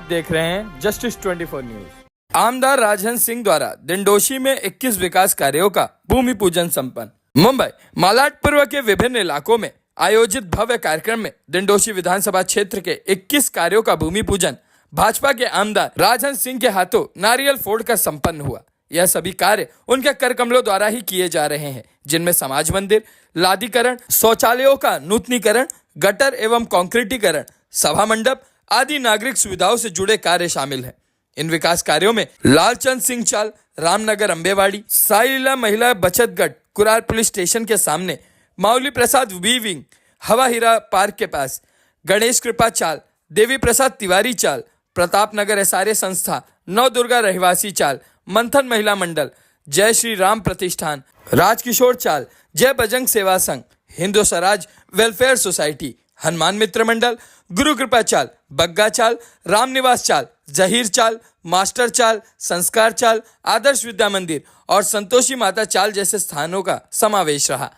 देख रहे हैं जस्टिस 24 न्यूज। आमदार राजहंस सिंह द्वारा दिंडोशी में 21 विकास कार्यों का भूमि पूजन संपन्न। मुंबई मालाडपुर के विभिन्न इलाकों में आयोजित भव्य कार्यक्रम में दिंडोशी विधानसभा क्षेत्र के 21 कार्यों का भूमि पूजन भाजपा के आमदार राजहंस सिंह के हाथों नारियल फोड़कर संपन्न हुआ। यह सभी कार्य उनके कर कमलों द्वारा ही किए जा रहे हैं, जिनमें समाज मंदिर, लादीकरण, शौचालयों का नूतनीकरण, गटर एवं कंक्रीटीकरण, सभा मंडप आदि नागरिक सुविधाओं से जुड़े कार्य शामिल हैं। इन विकास कार्यों में लालचंद सिंह चाल, रामनगर अम्बेवाड़ी, साई लीला महिला बचत गट, कुरार पुलिस स्टेशन के सामने, माउली प्रसाद वी विंग, हवा हीरा पार्क के पास, गणेश कृपा चाल, देवी प्रसाद तिवारी चाल, प्रताप नगर एसआरए संस्था, नव दुर्गा रहवासी चाल, मंथन महिला मंडल, जय श्री राम प्रतिष्ठान, राजकिशोर चाल, जय बजरंग सेवा संघ, हिंदू स्वराज वेलफेयर सोसाइटी, हनुमान मित्र मंडल, गुरु कृपा चाल, बग्गा चाल, रामनिवास चाल, जहीर चाल, मास्टर चाल, संस्कार चाल, आदर्श विद्या मंदिर और संतोषी माता चाल जैसे स्थानों का समावेश रहा।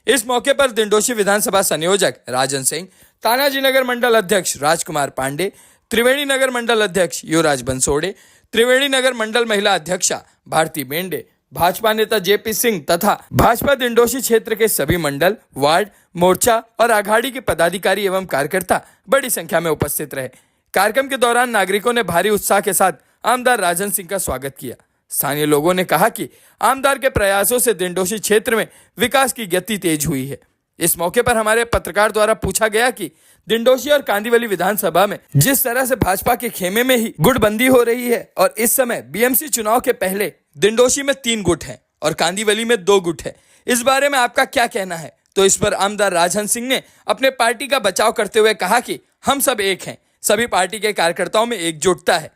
इस मौके पर दिंडोशी विधानसभा संयोजक राजन सिंह, तानाजी नगर मंडल अध्यक्ष राजकुमार पांडे, त्रिवेणी नगर मंडल अध्यक्ष युवराज बंसोड़े, त्रिवेणी नगर मंडल महिला अध्यक्षा भारती बेंडे, भाजपा नेता जेपी सिंह तथा भाजपा दिंडोशी क्षेत्र के सभी मंडल, वार्ड, मोर्चा और अघाड़ी के पदाधिकारी एवं कार्यकर्ता बड़ी संख्या में उपस्थित रहे। कार्यक्रम के दौरान नागरिकों ने भारी उत्साह के साथ आमदार राजन सिंह का स्वागत किया। स्थानीय लोगों ने कहा कि आमदार के प्रयासों से दिंडोशी क्षेत्र में विकास की गति तेज हुई है। इस मौके पर हमारे पत्रकार द्वारा पूछा गया कि दिंडोशी और कांदिवली विधानसभा में जिस तरह से भाजपा के खेमे में ही गुटबंदी हो रही है और इस समय बीएमसी चुनाव के पहले दिंडोशी में 3 गुट हैं और कांदिवली में 2 गुट है, इस बारे में आपका क्या कहना है? तो इस पर आमदार राजहंस सिंह ने अपने पार्टी का बचाव करते हुए कहा कि हम सब एक हैं, सभी पार्टी के कार्यकर्ताओं में एकजुटता है,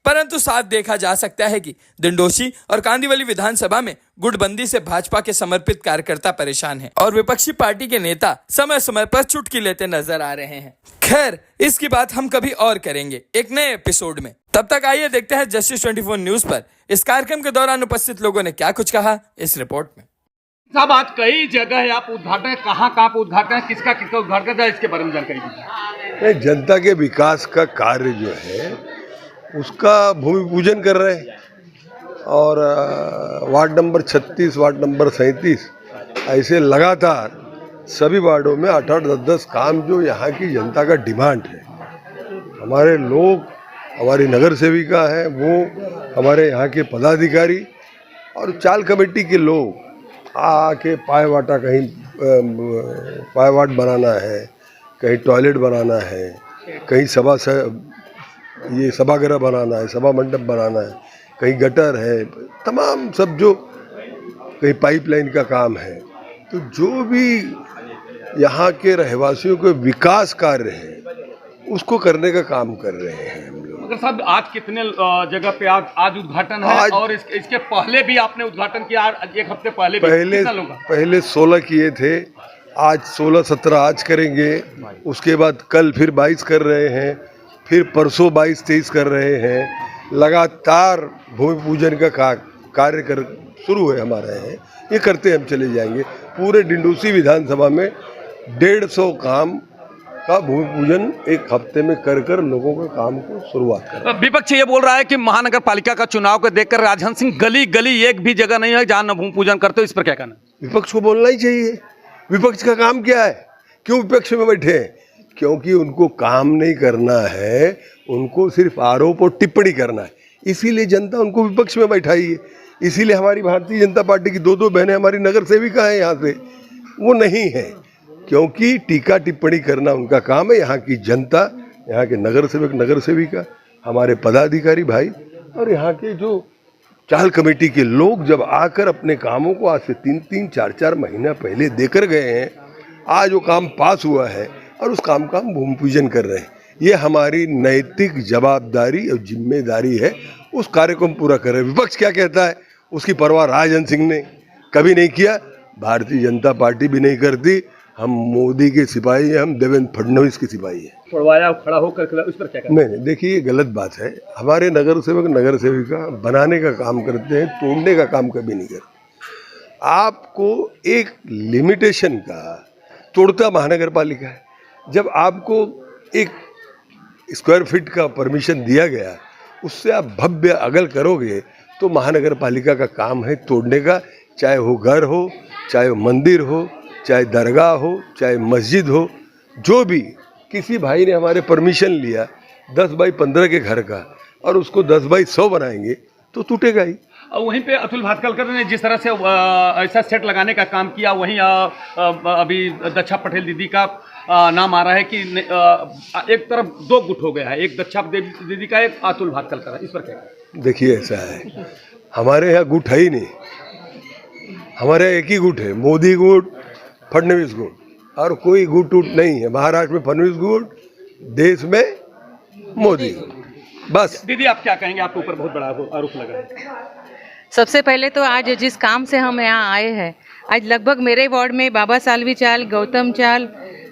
परंतु साफ देखा जा सकता है कि दिंडोशी और कांदिवली विधानसभा में गुटबंदी से भाजपा के समर्पित कार्यकर्ता परेशान हैं और विपक्षी पार्टी के नेता समय समय पर चुटकी लेते नजर आ रहे हैं। खैर, इसकी बात हम कभी और करेंगे एक नए एपिसोड में। तब तक आइए देखते हैं जस्टिस 24 न्यूज पर इस कार्यक्रम के दौरान उपस्थित लोगों ने क्या कुछ कहा इस रिपोर्ट में। साहब, आज कई जगह है, आप उद्घाटन कहाँ पे उद्घाटन है, किसका उद्घाटन है, इसके बारे में जानकारी दीजिए। जनता के विकास का कार्य जो है उसका भूमि पूजन कर रहे हैं और वार्ड नंबर 36, वार्ड नंबर 37 ऐसे लगातार सभी वार्डों में 8-8, 10-10 काम जो यहाँ की जनता का डिमांड है। हमारे लोग, हमारी नगर सेविका है, वो हमारे यहाँ के पदाधिकारी और चाल कमेटी के लोग आके पायवाटा, कहीं पायवाट बनाना है, कहीं टॉयलेट बनाना है, कहीं ये सभागृह बनाना है, सभा मंडप बनाना है, कहीं गटर है, तमाम सब जो कहीं पाइपलाइन का काम है। तो जो भी यहाँ के रहवासियों के विकास कार्य है उसको करने का काम कर रहे हैं हम लोग। मगर साहब, आज कितने जगह पे आज उद्घाटन है और इसके पहले भी आपने उद्घाटन किया, एक हफ्ते पहले 16 किए थे, आज 16-17 आज करेंगे, उसके बाद कल फिर 22 कर रहे हैं, फिर परसों 22-23 कर रहे हैं। लगातार भूमि पूजन का कार्य शुरू है हमारा है, ये करते हम चले जाएंगे। पूरे दिंडोशी विधानसभा में 150 काम का भूमि पूजन एक हफ्ते में कर लोगों के काम को शुरुआत कर। विपक्ष ये बोल रहा है कि महानगर पालिका का चुनाव को देखकर राजहंस सिंह गली गली एक भी जगह नहीं है जहाँ न भूमि पूजन करते हो, इस पर क्या कहना? विपक्ष को बोलना ही चाहिए। विपक्ष का काम क्या है? क्यों विपक्ष में बैठे हैं? क्योंकि उनको काम नहीं करना है, उनको सिर्फ आरोप और टिप्पणी करना है, इसीलिए जनता उनको विपक्ष में बैठाई है। इसीलिए हमारी भारतीय जनता पार्टी की 2-2 बहनें हमारी नगर सेविका हैं यहाँ से, वो नहीं है, क्योंकि टीका टिप्पणी करना उनका काम है। यहाँ की जनता, यहाँ के नगर सेवक, नगर सेविका, हमारे पदाधिकारी भाई और यहाँ के जो चाल कमेटी के लोग जब आकर अपने कामों को आज से 3-3, 4-4 महीना पहले देकर गए हैं, आज वो काम पास हुआ है और उस काम का हम भूमि पूजन कर रहे हैं। ये हमारी नैतिक जवाबदारी और जिम्मेदारी है, उस कार्य को हम पूरा कर रहे हैं। विपक्ष क्या कहता है उसकी परवाह राजहंस सिंह ने कभी नहीं किया, भारतीय जनता पार्टी भी नहीं करती। हम मोदी के सिपाही हैं, हम देवेंद्र फडणवीस के सिपाही हैं। थोड़ा खड़ा होकर उस पर क्या कहना? नहीं, देखिए ये गलत बात है। हमारे नगर सेवक, नगर सेविका बनाने का काम करते हैं, तोड़ने का काम कभी नहीं करते। आपको एक लिमिटेशन का तोड़ता महानगर पालिका है। जब आपको स्क्वायर फीट का परमिशन दिया गया, उससे आप भव्य अगल करोगे तो महानगर पालिका का काम है तोड़ने का, चाहे वो घर हो, चाहे वो मंदिर हो, चाहे दरगाह हो, चाहे मस्जिद हो, जो भी किसी भाई ने हमारे परमिशन लिया 10 बाई 15 के घर का और उसको 10 बाई 100 बनाएंगे तो टूटेगा ही। और वहीं पे अतुल भातखलकर ने जिस तरह से ऐसा सेट लगाने का काम किया, वहीं अभी दक्षा पटेल दीदी का नाम आ रहा है कि एक तरफ दो गुट हो गया है, एक दक्षा दीदी का, एक अतुल भातखलकर है, इस पर क्या है? देखिए ऐसा है, हमारे यहाँ गुट है ही नहीं, हमारे यहाँ एक ही गुट है, मोदी गुट, फडणवीस गुट, और कोई गुट उट नहीं है। महाराष्ट्र में फडणवीस गुट, देश में मोदी गुट, बस। दीदी आप क्या कहेंगे, आपके ऊपर बहुत बड़ा आरोप लगा है। सबसे पहले तो आज जिस काम से हम यहाँ आए हैं, आज लगभग मेरे वार्ड में बाबा सालवी चाल, गौतम चाल,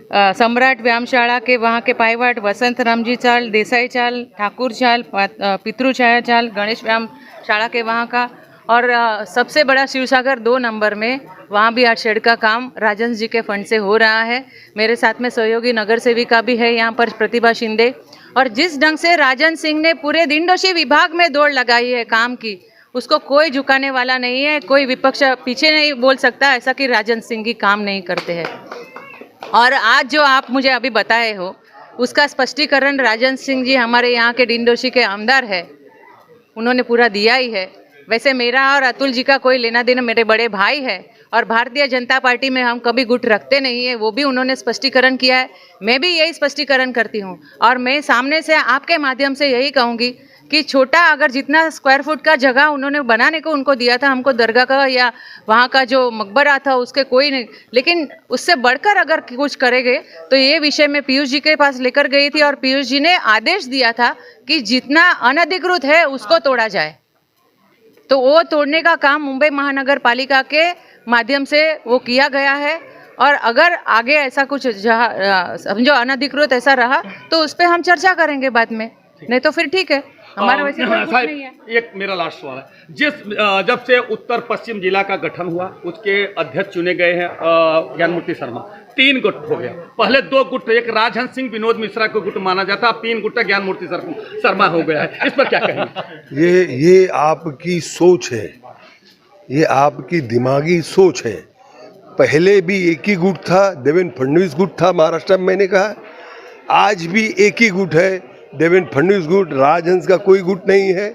सम्राट व्यायामशाला के वहाँ के पायवट, वसंत रामजी चाल, देसाई चाल, ठाकुर चाल, पितृ छाया चाल, गणेश व्यायामशाला के वहाँ का, और सबसे बड़ा शिवसागर 2 नंबर में, वहाँ भी आज शेड का काम राजन जी के फंड से हो रहा है। मेरे साथ में सहयोगी नगर सेविका भी है यहाँ पर, प्रतिभा शिंदे। और जिस ढंग से राजन सिंह ने पूरे दिंडोशी विभाग में दौड़ लगाई है काम की, उसको कोई झुकाने वाला नहीं है, कोई विपक्ष पीछे नहीं बोल सकता ऐसा कि राजन सिंह की काम नहीं करते हैं। और आज जो आप मुझे अभी बताए हो, उसका स्पष्टीकरण राजन सिंह जी हमारे यहाँ के डिंडोशी के आमदार है, उन्होंने पूरा दिया ही है। वैसे मेरा और अतुल जी का कोई लेना देना, मेरे बड़े भाई है, और भारतीय जनता पार्टी में हम कभी गुट रखते नहीं है, वो भी उन्होंने स्पष्टीकरण किया है। मैं भी यही स्पष्टीकरण करती हूँ, और मैं सामने से आपके माध्यम से यही कहूँगी कि छोटा अगर जितना स्क्वायर फुट का जगह उन्होंने बनाने को उनको दिया था, हमको दरगाह का या वहाँ का जो मकबरा था उसके कोई नहीं, लेकिन उससे बढ़कर अगर कुछ करेंगे तो ये विषय में पीयूष जी के पास लेकर गई थी, और पीयूष जी ने आदेश दिया था कि जितना अनधिकृत है उसको तोड़ा जाए। तो वो तोड़ने का काम मुंबई महानगर पालिका के माध्यम से वो किया गया है, और अगर आगे ऐसा कुछ समझो अनधिकृत ऐसा रहा तो उस पर हम चर्चा करेंगे बाद में, नहीं तो फिर ठीक है, हमारा वैसे कोई कुछ नहीं है। एक मेरा लास्ट सवाल है, जब से उत्तर पश्चिम जिला का गठन हुआ, उसके अध्यक्ष चुने गए हैं ज्ञानमूर्ति शर्मा, 3 गुट हो गया। पहले 2 गुट, एक राजहंस सिंह विनोद मिश्रा को गुट माना जाता, अब 3 गुट ज्ञानमूर्ति शर्मा हो गया है, इस पर क्या कहेंगे? ये आपकी सोच है, ये आपकी दिमागी सोच है। पहले भी एक ही गुट था, देवेंद्र फडणवीस गुट था महाराष्ट्र में, मैंने कहा आज भी एक ही गुट है, देवेंद्र फडणवीस गुट। राजहंस का कोई गुट नहीं है,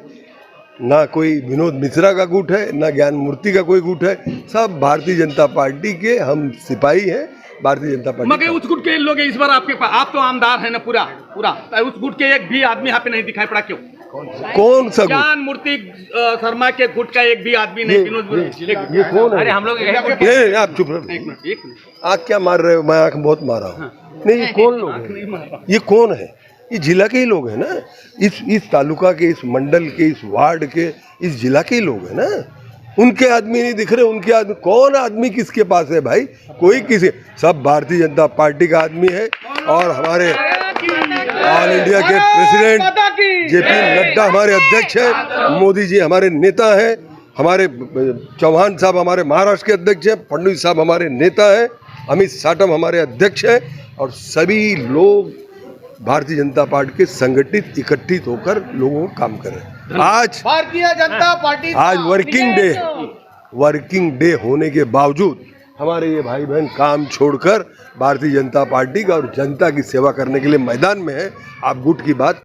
ना कोई विनोद मिश्रा का गुट है, ना ज्ञानमूर्ति का कोई गुट है, सब भारतीय जनता पार्टी के हम सिपाही हैं, भारतीय जनता पार्टी। मगर उस गुट के लोग इस बार आपके पास, आप तो आमदार है ना पूरा, उस गुट के एक भी आदमी यहाँ पे नहीं दिखाई पड़ा, क्यों? कौन सा ज्ञानमूर्ति शर्मा के गुट का एक भी आदमी नहीं। ये कौन है? अरे हम लोग आप चुप रहो, आँख क्या मार रहे हो? मैं आँख बहुत मारा हूँ। नहीं, ये कौन लोग है? ये कौन है? ये जिला के ही लोग हैं ना, इस तालुका के, इस मंडल के, इस वार्ड के, इस जिला के ही लोग हैं ना। उनके आदमी नहीं दिख रहे, उनके आदमी कौन आदमी किसके पास है भाई? कोई किसी, सब भारतीय जनता पार्टी का आदमी है। और हमारे ऑल इंडिया के प्रेसिडेंट जेपी नड्डा हमारे अध्यक्ष है, मोदी जी हमारे नेता हैं, हमारे चौहान साहब हमारे महाराष्ट्र के अध्यक्ष हैं, फडणवीस साहब हमारे नेता हैं, अमित साटम हमारे अध्यक्ष हैं, और सभी लोग भारतीय जनता पार्टी के संगठित इकट्ठित होकर लोगों को काम कर रहे हैं। आज भारतीय जनता पार्टी आज वर्किंग डे होने के बावजूद हमारे ये भाई बहन काम छोड़कर भारतीय जनता पार्टी का और जनता की सेवा करने के लिए मैदान में है। आप गुट की बात